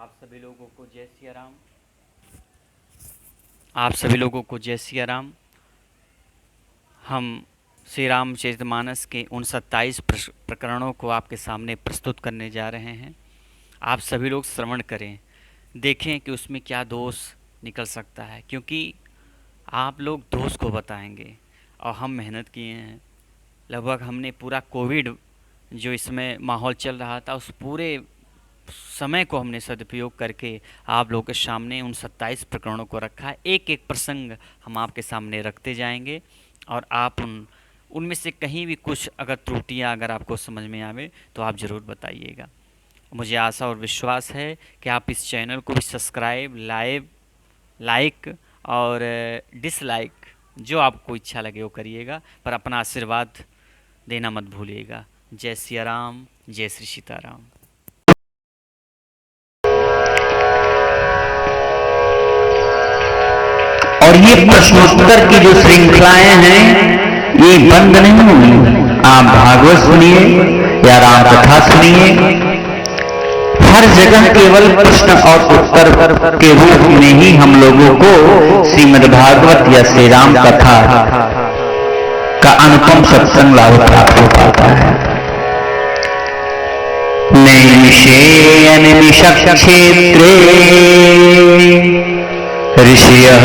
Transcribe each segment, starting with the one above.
आप सभी लोगों को जय सिया राम। आप सभी लोगों को जय सिया राम। हम श्री रामचरितमानस के उन 27 प्रकरणों को आपके सामने प्रस्तुत करने जा रहे हैं। आप सभी लोग श्रवण करें, देखें कि उसमें क्या दोष निकल सकता है, क्योंकि आप लोग दोष को बताएंगे और हम मेहनत किए हैं। लगभग हमने पूरा कोविड जो इसमें माहौल चल रहा था, उस पूरे समय को हमने सदुपयोग करके आप लोगों के सामने उन 27 प्रकरणों को रखा है। एक एक प्रसंग हम आपके सामने रखते जाएंगे और आप उनमें से कहीं भी कुछ अगर त्रुटियां अगर आपको समझ में आवे तो आप ज़रूर बताइएगा। मुझे आशा और विश्वास है कि आप इस चैनल को भी सब्सक्राइब, लाइक और डिसलाइक जो आपको इच्छा लगे वो करिएगा, पर अपना आशीर्वाद देना मत भूलिएगा। जय सिया राम, जय श्री सीताराम। और ये प्रश्नोत्तर की जो श्रृंखलाएं हैं ये बंद नहीं होंगी। आप भागवत सुनिए या राम कथा सुनिए, हर जगह केवल प्रश्न और उत्तर के रूप में ही हम लोगों को श्रीमद् भागवत या श्री राम कथा का अनुपम सत्संग लाभ प्राप्त हो पाता है। नैमिषे क्षेत्रे ऋषियः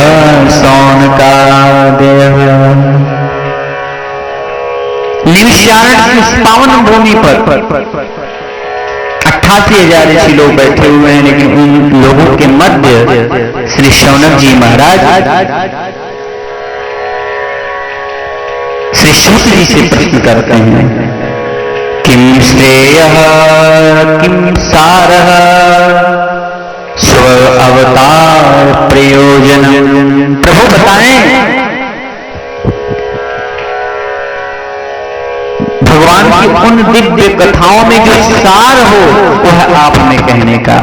सौनकादयः। निमिषारण्य की इस पावन भूमि पर 88,000 ऋषि लोग बैठे हुए हैं, लेकिन उन लोगों के मध्य श्री शौनक जी महाराज श्री सूत जी से प्रश्न करते हैं, किम श्रेयः किम सारः स्व अवतार प्रयोजन। प्रभु बताएं, भगवान की उन दिव्य कथाओं में जो सार हो वह आप हमें कहने का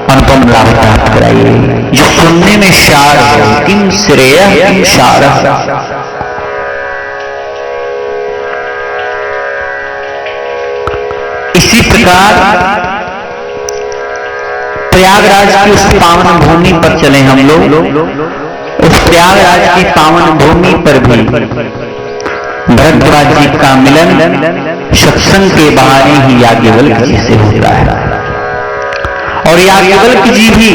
अनुपम लाभ प्राप्त कराइए, जो सुनने में सार हो। किम श्रेयः किम सारः। इसी प्रकार प्रयागराज की उस पावन भूमि पर चले हम लोग। उस प्रयागराज की पावन भूमि पर भी भरद्वाज जी का मिलन सत्संग के बहाने ही याज्ञवल्क जी से होता है, और याज्ञवल्क जी भी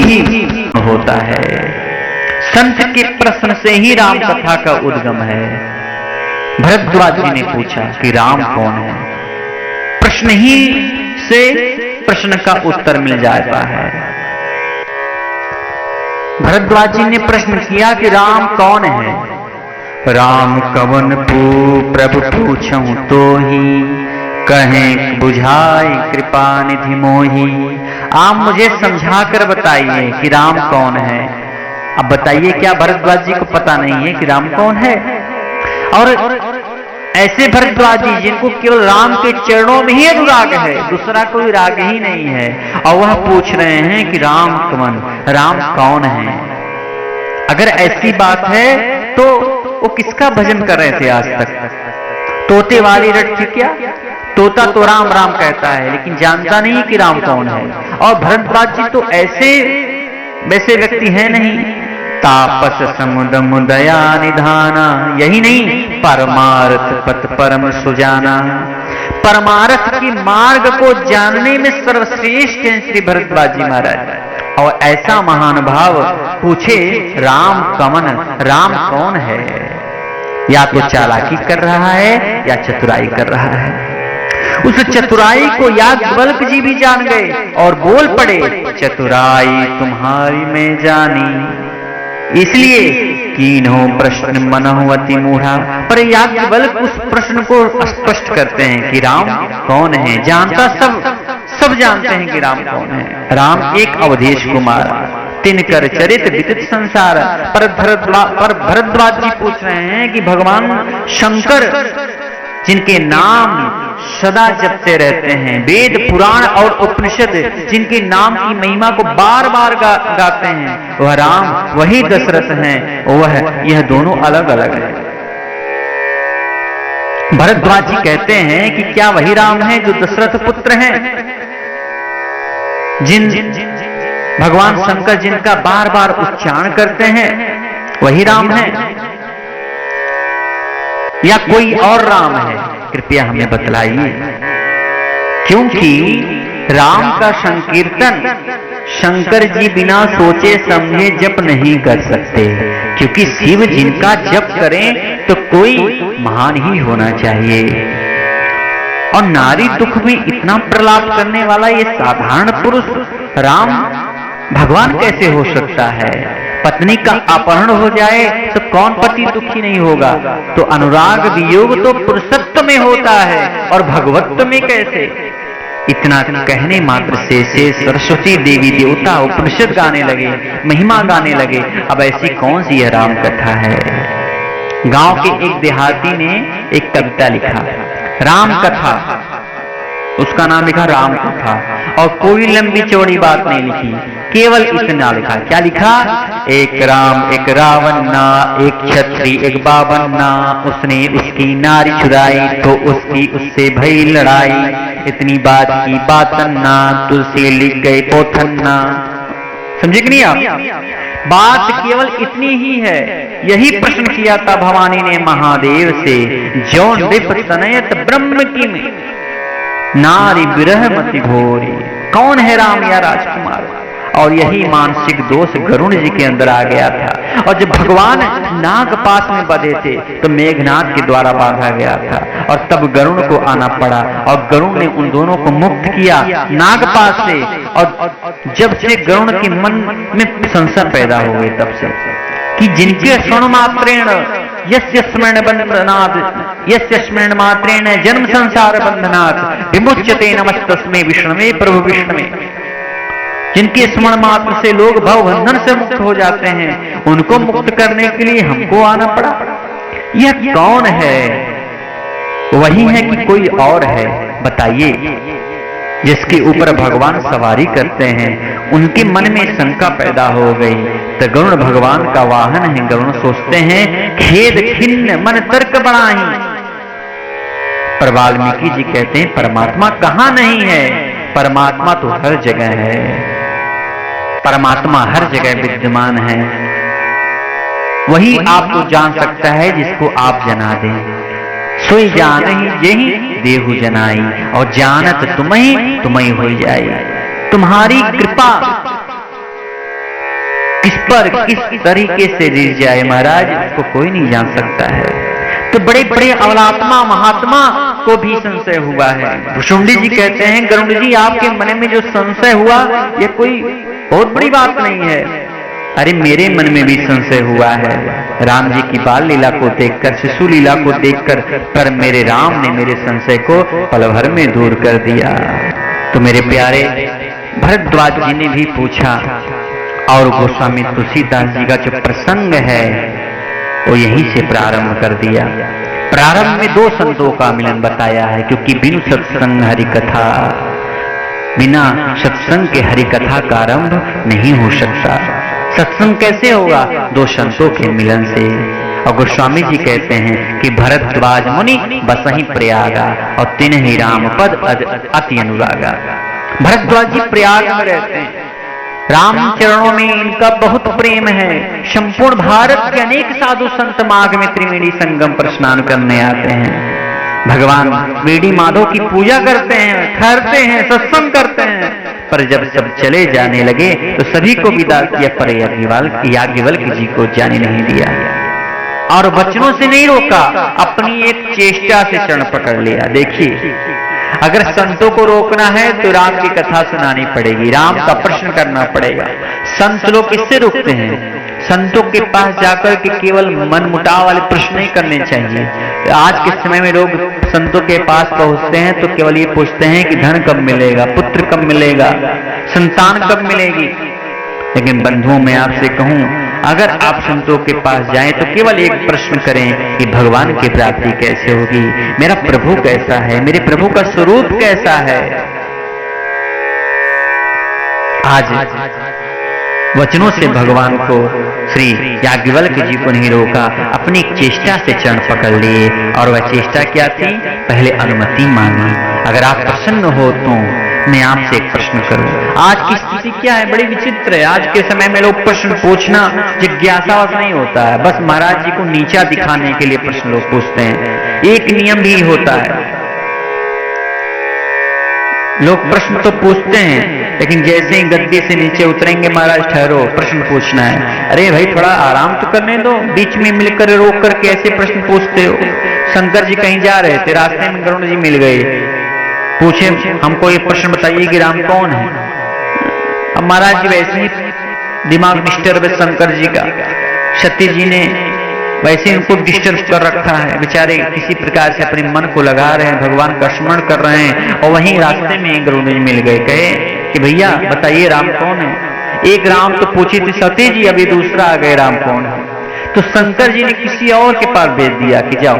होता है। संत के प्रश्न से ही राम कथा का उद्गम है। भरद्वाज जी ने पूछा कि राम कौन है। प्रश्न ही से प्रश्न का उत्तर मिल जाता है। भरद्वाज जी ने प्रश्न किया कि राम कौन है। राम कवन प्रभु पूछूं तो ही, कहें बुझाई कृपा निधि मोही। आप मुझे समझा कर बताइए कि राम कौन है। अब बताइए, क्या भरद्वाज जी को पता नहीं है कि राम कौन है? और ऐसे भरद्वाज जी जिनको केवल राम के चरणों में ही अनुराग है, दूसरा कोई राग ही नहीं है, और वह पूछ रहे हैं कि राम कौन है। अगर ऐसी बात है तो वो किसका भजन कर रहे थे आज तक? तोते वाली रट थी क्या? तोता तो राम राम कहता है लेकिन जानता नहीं कि राम कौन है। और भरद्वाज जी तो वैसे व्यक्ति है नहीं। तापस समुदम दया निधाना, यही नहीं परमार्थ पथ परम सुजाना। परमार्थ की मार्ग को जानने में सर्वश्रेष्ठ हैं श्री भरद्वाज जी महाराज। और ऐसा महान भाव पूछे राम कौन है। या तो चालाकी कर रहा है या चतुराई कर रहा है। उस चतुराई को याज्ञवल्क जी भी जान गए और बोल पड़े, चतुराई तुम्हारी में जानी, इसलिए कीन्हो प्रश्न मनहु अति मूढ़ा। पर याज्ञवल्क उस प्रश्न को स्पष्ट करते हैं कि राम कौन है। जानता सब जानते हैं कि राम कौन है। राम एक अवधेश कुमार, तिनकर चरित विदित संसार। पर भरद्वाज जी पूछ रहे हैं कि भगवान शंकर जिनके नाम सदा जपते रहते हैं, वेद पुराण और उपनिषद जिनके नाम की महिमा को बार बार गाते हैं, वह राम वही दशरथ हैं, यह दोनों अलग अलग हैं। भरद्वाज जी कहते हैं कि क्या वही राम है जो दशरथ पुत्र हैं, भगवान शंकर जिनका बार बार उच्चारण करते हैं वही राम है या कोई और राम है? कृपया हमें बतलाइए। क्योंकि राम का संकीर्तन शंकर जी बिना सोचे समझे जप नहीं कर सकते, क्योंकि शिव जिनका जप करें तो कोई महान ही होना चाहिए। और नारी दुख में इतना प्रलाप करने वाला ये साधारण पुरुष राम भगवान कैसे हो सकता है? पत्नी का अपहरण हो जाए तो कौन पति दुखी नहीं होगा? तो अनुराग वियोग तो पुरुषत्व में होता है और भगवत्व में कैसे? इतना कहने मात्र से सरस्वती देवी देवता उपनिषद गाने लगे, महिमा गाने लगे। अब ऐसी कौन सी यह राम कथा है? गांव के एक देहाती ने एक कविता लिखा, राम कथा, उसका नाम लिखा राम कथा, और कोई लंबी चौड़ी बात नहीं लिखी, केवल इतना लिखा। क्या लिखा? एक राम एक रावण ना, एक छत्री एक बावन ना, उसने उसकी नारी चुराई तो उसकी उससे भई लड़ाई, इतनी बात की बातन ना, तुलसी लिख गए पोथन ना। समझे कि नहीं आप? बात केवल इतनी ही है। यही प्रश्न किया था भवानी ने महादेव से, जौन नृप तनयत ब्रह्म की में नारी विरह मति घोरी। कौन है राम या राजकुमार? और यही मानसिक दोष गरुण जी के अंदर आ गया था। और जब भगवान नाग पास में बंधे थे तो मेघनाथ के द्वारा बांधा गया था, और तब गरुण को आना पड़ा और गरुण ने उन दोनों को मुक्त किया नागपाश से। और जब से गरुण के मन में संशय पैदा हो गए तब से कि जिनके स्वर्ण मात्रेण यस्य स्मरण बंधनात्, यस्य स्मरण मात्रेण जन्म संसार बंधनात् विमुच्यते नमस्तस्मै विष्णवे प्रभु विष्णवे। जिनके स्मरण मात्र से लोग भव बंधन से मुक्त हो जाते हैं, उनको मुक्त करने के लिए हमको आना पड़ा। यह कौन है? वही है कि कोई और है? बताइए। जिसके ऊपर भगवान सवारी करते हैं उनके मन में शंका पैदा हो गई। तो गरुण भगवान का वाहन है। गरुण सोचते हैं खेद खिन्न मन तर्क बढ़ाही। पर वाल्मीकि जी कहते हैं परमात्मा कहां नहीं है? परमात्मा तो हर जगह है। परमात्मा हर जगह विद्यमान है। वही आपको जान सकता है जिसको आप जना दें। सोई जान ही यही देहु जनाई, और जानत तुम्हें हो जाए। तुम्हारी कृपा किस पर किस तरीके से रिझ जाए महाराज, इसको कोई नहीं जान सकता है। तो बड़े बड़े अवलात्मा महात्मा को भी संशय हुआ है। भुषुंडी जी कहते हैं गरुड़ जी आपके मन में जो संशय हुआ ये कोई बहुत बड़ी बात नहीं है। अरे मेरे मन में भी संशय हुआ है राम जी की बाल लीला को देखकर, शिशु लीला को देखकर, पर मेरे राम ने मेरे संशय को पल भर में दूर कर दिया। तो मेरे प्यारे भरद्वाज जी ने भी पूछा, और गोस्वामी तुलसीदास जी का जो प्रसंग है वो यहीं से प्रारंभ कर दिया। प्रारंभ में दो संतों का मिलन बताया है, क्योंकि बिनु सत्संग हरि कथा, बिना सत्संग के हरि कथा का आरंभ नहीं हो सकता। सत्संग कैसे होगा? दो संतों के मिलन से। और गोस्वामी जी कहते हैं कि भरद्वाज मुनि बसहि प्रयागा, और तिन्हि राम पद अति अनुरागा। भरद्वाज जी प्रयाग में रहते हैं, राम चरणों में इनका बहुत प्रेम है। संपूर्ण भारत के अनेक साधु संत माघ में त्रिवेणी संगम पर स्नान करने आते हैं। भगवान वेणी माधव की पूजा करते हैं, ठहरते हैं, सत्संग करते हैं। पर जब सब चले जाने लगे तो सभी को विदा किया, पर याज्ञवल्क्य जी को जाने नहीं दिया और वचनों से नहीं रोका, अपनी एक चेष्टा से चरण पकड़ लिया। देखिए, अगर संतों को रोकना है तो राम की कथा सुनानी पड़ेगी, राम का प्रश्न करना पड़ेगा। संत लोग किससे रोकते हैं? संतों के पास जाकर के केवल मन मुटाव वाले प्रश्न नहीं करने चाहिए। आज के समय में लोग संतों के पास पहुंचते हैं तो केवल ये पूछते हैं कि धन कब मिलेगा, पुत्र कब मिलेगा, संतान कब मिलेगी। लेकिन बंधुओं मैं आपसे कहूं, अगर आप संतों के पास जाएं तो केवल एक प्रश्न करें कि भगवान की प्राप्ति कैसे होगी, मेरा प्रभु कैसा है, मेरे प्रभु का स्वरूप कैसा है। आज वचनों से भगवान को श्री याज्ञवल्क्य जी को नहीं रोका, अपनी चेष्टा से चरण पकड़ लिए। और वह चेष्टा क्या थी? पहले अनुमति मांगी। अगर आप प्रसन्न हो तो मैं आपसे एक प्रश्न करूं। आज की स्थिति क्या है, बड़ी विचित्र है। आज के समय में लोग प्रश्न पूछना जिज्ञासावश नहीं होता है, बस महाराज जी को नीचा दिखाने के लिए प्रश्न लोग पूछते हैं। एक नियम भी होता है, लोग प्रश्न तो पूछते हैं, लेकिन जैसे ही गद्दी से नीचे उतरेंगे, महाराज ठहरो, प्रश्न पूछना है। अरे भाई थोड़ा आराम तो करने दो, बीच में मिलकर रोक कर कैसे प्रश्न पूछते हो। शंकर जी कहीं जा रहे थे, रास्ते में गरुड़ जी मिल गए, पूछे हमको ये प्रश्न बताइए कि राम कौन है। अब महाराज जी वैसे ही दिमाग डिस्टर्ब है शंकर जी का, सती जी ने वैसे उनको डिस्टर्ब कर रखा है, बेचारे किसी प्रकार से अपने मन को लगा रहे हैं, भगवान का स्मरण कर रहे हैं। और वहीं रास्ते में गरुड़ जी मिल गए, कहे कि भैया बताइए राम कौन है। एक राम तो पूछी थी सती जी, अभी दूसरा आ गए राम कौन है। तो शंकर जी ने किसी और के पास भेज दिया कि जाओ।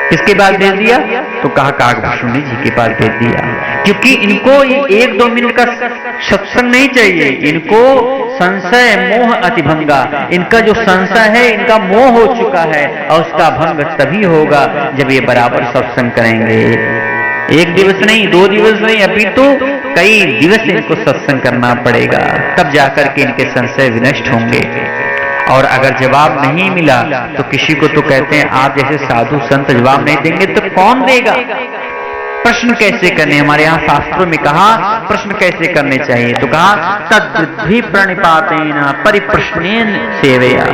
किसके पास भेज दिया? तो कहा काकभूषुंडी जी के पास भेज दिया, क्योंकि इनको ये 1-2 मिनट का सत्संग नहीं चाहिए, इनको संशय मोह अतिभंगा, इनका जो संशय है, इनका मोह हो चुका है, और उसका भंग तभी होगा जब ये बराबर सत्संग करेंगे। 1 दिवस नहीं, 2 दिवस नहीं, अभी तो कई दिवस इनको सत्संग करना पड़ेगा, तब जाकर के इनके संशय विनष्ट होंगे। और अगर जवाब नहीं मिला तो किसी को तो कहते हैं आप जैसे साधु संत जवाब नहीं देंगे तो कौन देगा। प्रश्न कैसे करने, हमारे यहाँ शास्त्रों में कहा प्रश्न कैसे करने चाहिए, तो कहा तद्विधि प्रणिपातेन परिप्रश्नेन सेवया।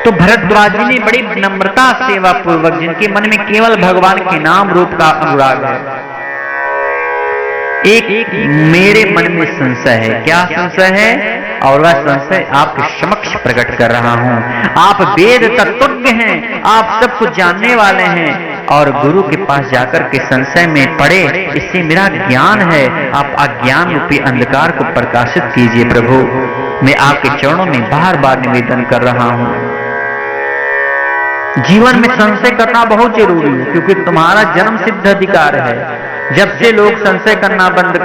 तो भरद्वाज जी ने बड़ी नम्रता सेवा पूर्वक, जिनके मन में केवल भगवान के नाम रूप का अनुराग है, एक मेरे मन में संशय है, क्या संशय है, और वह संशय आपके समक्ष प्रकट कर रहा हूं। आप वेद तत्वज्ञ हैं, आप सब कुछ जानने वाले हैं, और गुरु के पास जाकर के संशय में पड़े, इससे मेरा ज्ञान है, आप अज्ञान रूपी अंधकार को प्रकाशित कीजिए प्रभु। मैं आपके चरणों में बार बार निवेदन कर रहा हूं। जीवन में संशय करना बहुत जरूरी है, क्योंकि तुम्हारा जन्म सिद्ध अधिकार है। जब से लोग संशय करना बंद